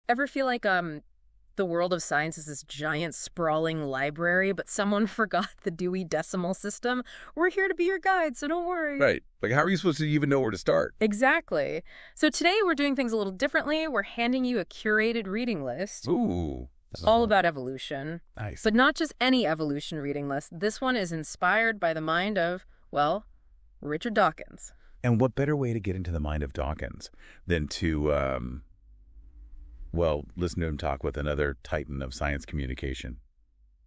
Ever feel like the world of science is this giant sprawling library, but someone forgot the Dewey Decimal System? We're here to be your guide, so don't worry. Right. Like, how are you supposed to even know where to start? Exactly. So today we're doing things a little differently. We're handing you a curated reading list. Ooh. All about evolution. Nice. But not just any evolution reading list. This one is inspired by the mind of, well, Richard Dawkins. And what better way to get into the mind of Dawkins than to, listen to him talk with another titan of science communication,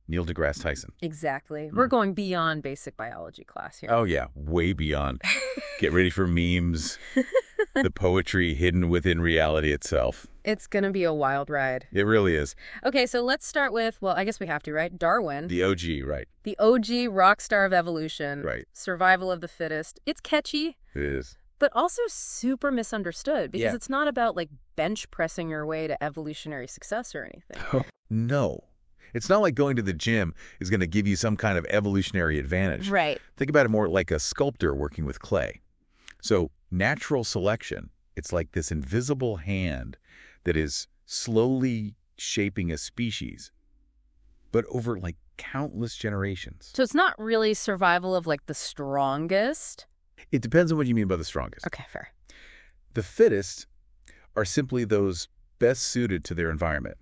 Neil deGrasse Tyson. Exactly. We're going beyond basic biology class here. Oh, yeah. Way beyond. Get ready for memes, the poetry hidden within reality itself. It's going to be a wild ride. It really is. Okay, so let's start with, well, I guess we have to, right? Darwin. The OG, right. The OG rock star of evolution. Right. Survival of the fittest. It's catchy. It is. But also super misunderstood because Yeah. it's not about like bench pressing your way to evolutionary success or anything. No. It's not like going to the gym is going to give you some kind of evolutionary advantage. Right. Think about it more like a sculptor working with clay. So natural selection, it's like this invisible hand that is slowly shaping a species, but over like countless generations. So it's not really survival of like the strongest. It depends on what you mean by the strongest. Okay, fair. The fittest are simply those best suited to their environment.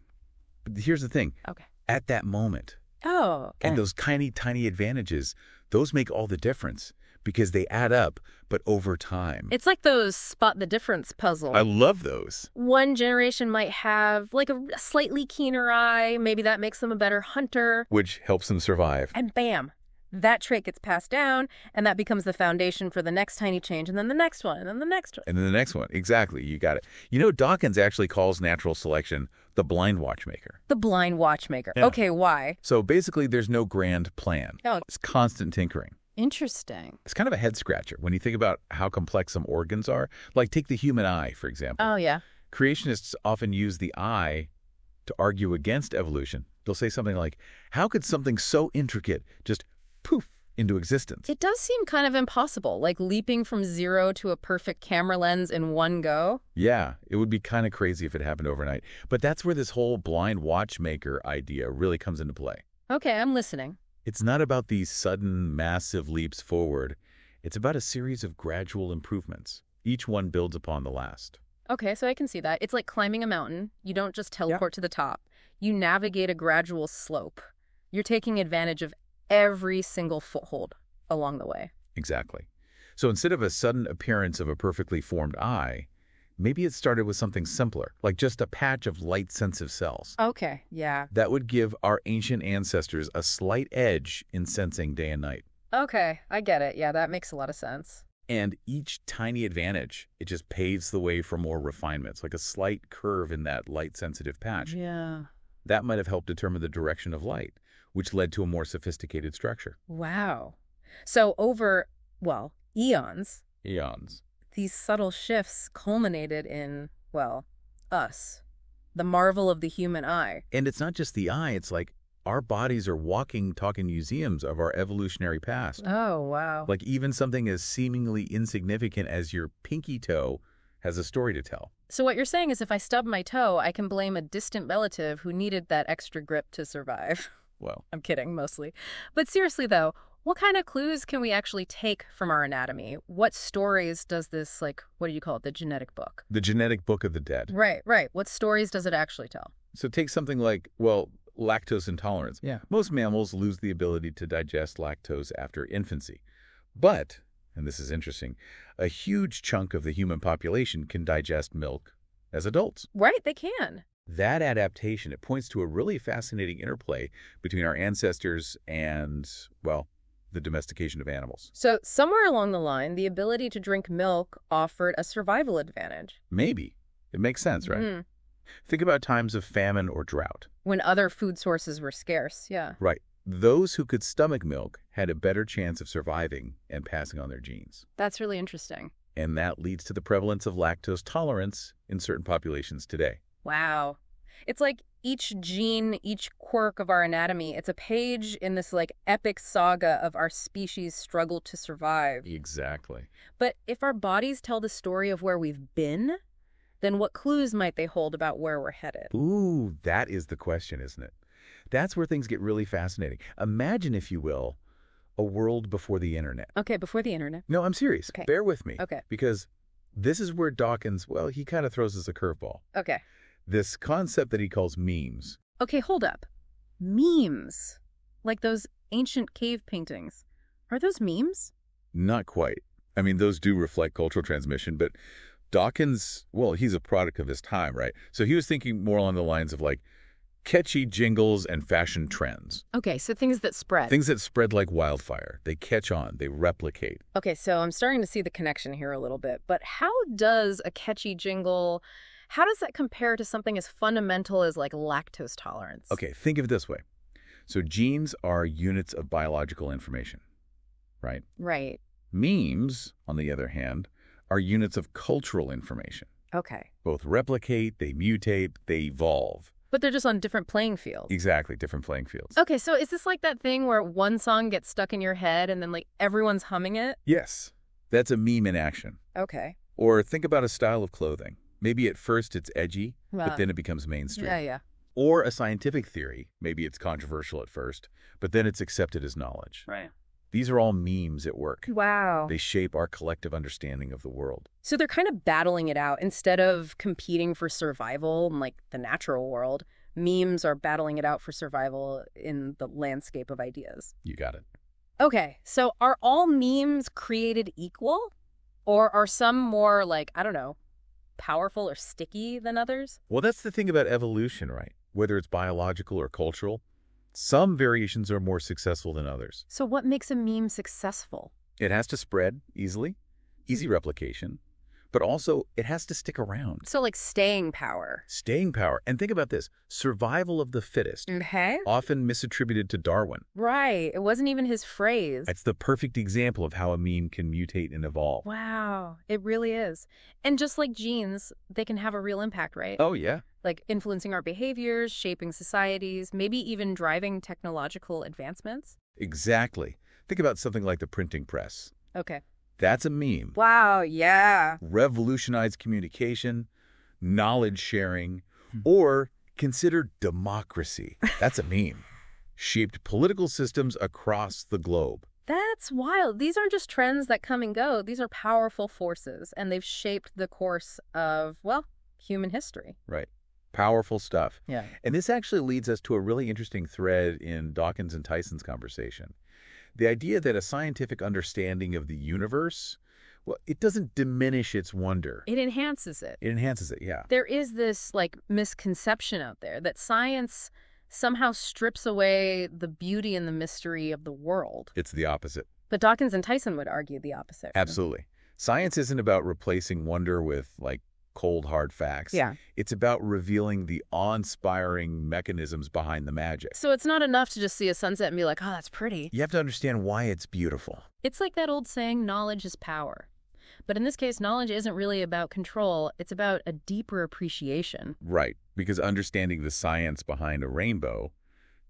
But here's the thing. Okay. At that moment, Oh, okay. and those tiny, tiny advantages, those make all the difference because they add up, but over time. It's like those spot the difference puzzle. I love those. One generation might have like a slightly keener eye. Maybe that makes them a better hunter. Which helps them survive. And bam, that trait gets passed down, and that becomes the foundation for the next tiny change, and then the next one, and then the next one. And then the next one. Exactly. You got it. You know, Dawkins actually calls natural selection the blind watchmaker. The blind watchmaker. Yeah. Okay, why? So basically, there's no grand plan. Oh. It's constant tinkering. Interesting. It's kind of a head scratcher when you think about how complex some organs are. Like take the human eye, for example. Oh, yeah. Creationists often use the eye to argue against evolution. They'll say something like, how could something so intricate just poof into existence? It does seem kind of impossible, like leaping from zero to a perfect camera lens in one go. Yeah, it would be kind of crazy if it happened overnight. But that's where this whole blind watchmaker idea really comes into play. Okay, I'm listening. It's not about these sudden, massive leaps forward. It's about a series of gradual improvements. Each one builds upon the last. Okay, so I can see that. It's like climbing a mountain. You don't just teleport to the top. You navigate a gradual slope. You're taking advantage of every single foothold along the way. Exactly. So instead of a sudden appearance of a perfectly formed eye, maybe it started with something simpler, like just a patch of light-sensitive cells. Okay, yeah. That would give our ancient ancestors a slight edge in sensing day and night. Okay, I get it. Yeah, that makes a lot of sense. And each tiny advantage, it just paves the way for more refinements, like a slight curve in that light-sensitive patch. Yeah. That might have helped determine the direction of light, which led to a more sophisticated structure. Wow. So over, well, eons, Eons. these subtle shifts culminated in, well, us. The marvel of the human eye. And it's not just the eye, it's like our bodies are walking, talking museums of our evolutionary past. Oh, wow. Like even something as seemingly insignificant as your pinky toe has a story to tell. So what you're saying is if I stub my toe, I can blame a distant relative who needed that extra grip to survive. Well, I'm kidding, mostly. But seriously, though, what kind of clues can we actually take from our anatomy? What stories does this, like, what do you call it, the genetic book? the genetic book of the dead. Right, right. What stories does it actually tell? So take something like, lactose intolerance. Yeah. Most mammals lose the ability to digest lactose after infancy. But, and this is interesting, a huge chunk of the human population can digest milk as adults. Right, they can. That adaptation, it points to a really fascinating interplay between our ancestors and, the domestication of animals. So somewhere along the line, the ability to drink milk offered a survival advantage. Maybe. It makes sense, right? Mhm. Think about times of famine or drought. When other food sources were scarce, yeah. Right. Those who could stomach milk had a better chance of surviving and passing on their genes. That's really interesting. And that leads to the prevalence of lactose tolerance in certain populations today. Wow. It's like each gene, each quirk of our anatomy, it's a page in this like epic saga of our species' struggle to survive. Exactly. But if our bodies tell the story of where we've been, then what clues might they hold about where we're headed? Ooh, that is the question, isn't it? That's where things get really fascinating. Imagine, if you will, a world before the internet. Okay, before the internet. No, I'm serious. Okay. Bear with me. Okay. Because this is where Dawkins, well, he kind of throws us a curveball. Okay. This concept that he calls memes. Okay, hold up. Memes. Like those ancient cave paintings. Are those memes? Not quite. I mean, those do reflect cultural transmission, but Dawkins, well, he's a product of his time, right? So he was thinking more along the lines of like catchy jingles and fashion trends. Okay, so things that spread. Things that spread like wildfire. They catch on. They replicate. Okay, so I'm starting to see the connection here a little bit, but how does a catchy jingle, how does that compare to something as fundamental as like lactose tolerance? Okay, think of it this way. So genes are units of biological information, right? Right. Memes, on the other hand, are units of cultural information. Okay. Both replicate, they mutate, they evolve. But they're just on different playing fields. Exactly, different playing fields. Okay, so is this like that thing where one song gets stuck in your head and then like everyone's humming it? Yes, that's a meme in action. Okay. Or think about a style of clothing. Maybe at first it's edgy, Well, but then it becomes mainstream. Yeah. Or a scientific theory. Maybe it's controversial at first, but then it's accepted as knowledge. Right. These are all memes at work. Wow. They shape our collective understanding of the world. So they're kind of battling it out. Instead of competing for survival in like the natural world, memes are battling it out for survival in the landscape of ideas. You got it. Okay, so are all memes created equal? Or are some more like, I don't know, powerful or sticky than others? Well, that's the thing about evolution, right? Whether it's biological or cultural, some variations are more successful than others. So what makes a meme successful? It has to spread easily, easy replication, but also it has to stick around. So like staying power. Staying power. And think about this, survival of the fittest, Okay. often misattributed to Darwin. Right. It wasn't even his phrase. That's the perfect example of how a meme can mutate and evolve. Wow. It really is. And just like genes, they can have a real impact, right? Oh, yeah. Like influencing our behaviors, shaping societies, maybe even driving technological advancements? Exactly. Think about something like the printing press. Okay. That's a meme. Wow, yeah. Revolutionized communication, knowledge sharing, or consider democracy. That's a meme. Shaped political systems across the globe. That's wild. These aren't just trends that come and go. These are powerful forces, and they've shaped the course of, well, human history. Right. Powerful stuff. Yeah. And this actually leads us to a really interesting thread in Dawkins and Tyson's conversation. The idea that a scientific understanding of the universe, well, it doesn't diminish its wonder. It enhances it. It enhances it, yeah. There is this, like, misconception out there that science somehow strips away the beauty and the mystery of the world. It's the opposite. But Dawkins and Tyson would argue the opposite. Absolutely. Science isn't about replacing wonder with, like, cold, hard facts. Yeah. It's about revealing the awe-inspiring mechanisms behind the magic. So it's not enough to just see a sunset and be like, oh, that's pretty. You have to understand why it's beautiful. It's like that old saying, knowledge is power. But in this case, knowledge isn't really about control. It's about a deeper appreciation. Right, because understanding the science behind a rainbow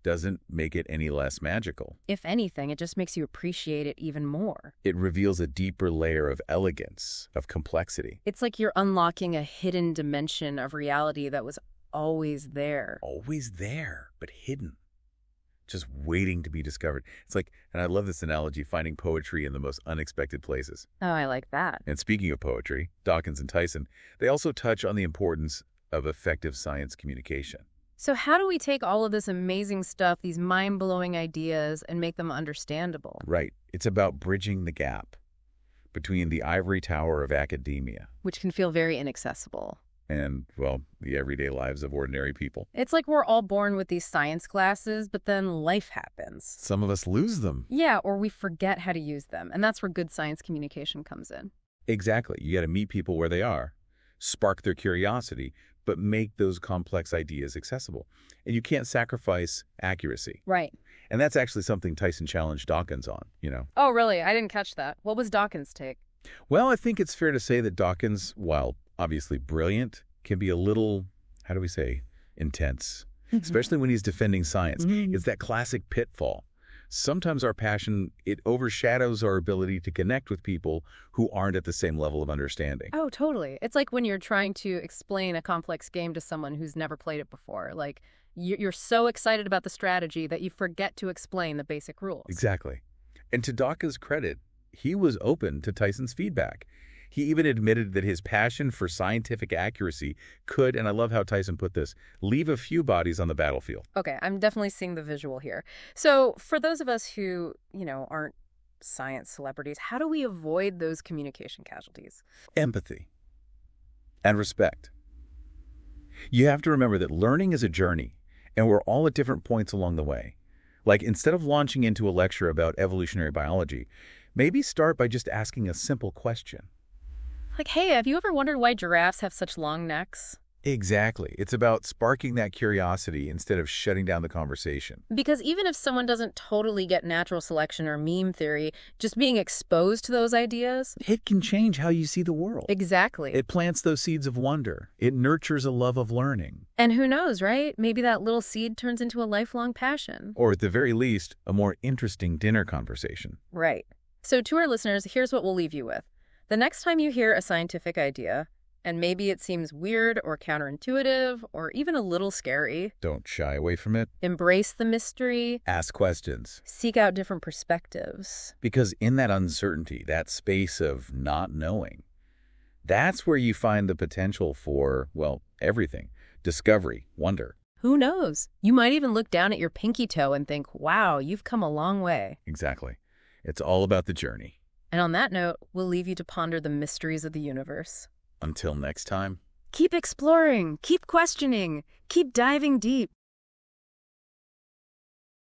doesn't make it any less magical. If anything, it just makes you appreciate it even more. It reveals a deeper layer of elegance, of complexity. It's like you're unlocking a hidden dimension of reality that was always there. Always there, but hidden. Just waiting to be discovered. It's like, and I love this analogy, finding poetry in the most unexpected places. Oh, I like that. And speaking of poetry, Dawkins and Tyson, they also touch on the importance of effective science communication. So how do we take all of this amazing stuff, these mind-blowing ideas, and make them understandable? Right. It's about bridging the gap between the ivory tower of academia Which can feel very inaccessible. and, well, the everyday lives of ordinary people. It's like we're all born with these science classes, but then life happens. Some of us lose them. Yeah, or we forget how to use them. And that's where good science communication comes in. Exactly. You got to meet people where they are, spark their curiosity, but make those complex ideas accessible. And you can't sacrifice accuracy. Right. And that's actually something Tyson challenged Dawkins on, you know. Oh, really? I didn't catch that. What was Dawkins' take? Well, I think it's fair to say that Dawkins, while obviously brilliant, can be a little, how do we say, intense, especially when he's defending science. It's that classic pitfall. Sometimes our passion, it overshadows our ability to connect with people who aren't at the same level of understanding. Oh, totally. It's like when you're trying to explain a complex game to someone who's never played it before. Like, you're so excited about the strategy that you forget to explain the basic rules. Exactly. And to Dawkins' credit, he was open to Tyson's feedback. He even admitted that his passion for scientific accuracy could, and I love how Tyson put this, leave a few bodies on the battlefield. Okay, I'm definitely seeing the visual here. So for those of us who, aren't science celebrities, how do we avoid those communication casualties? Empathy and respect. You have to remember that learning is a journey, and we're all at different points along the way. Like, instead of launching into a lecture about evolutionary biology, maybe start by just asking a simple question. Like, hey, have you ever wondered why giraffes have such long necks? Exactly. It's about sparking that curiosity instead of shutting down the conversation. Because even if someone doesn't totally get natural selection or meme theory, just being exposed to those ideas... It can change how you see the world. Exactly. It plants those seeds of wonder. It nurtures a love of learning. And who knows, right? Maybe that little seed turns into a lifelong passion. Or at the very least, a more interesting dinner conversation. Right. So to our listeners, here's what we'll leave you with. The next time you hear a scientific idea, and maybe it seems weird or counterintuitive or even a little scary, don't shy away from it. Embrace the mystery. Ask questions. Seek out different perspectives. Because in that uncertainty, that space of not knowing, that's where you find the potential for, well, everything. Discovery, wonder. Who knows? You might even look down at your pinky toe and think, wow, you've come a long way. Exactly. It's all about the journey. And on that note, we'll leave you to ponder the mysteries of the universe. Until next time. Keep exploring, keep questioning, keep diving deep.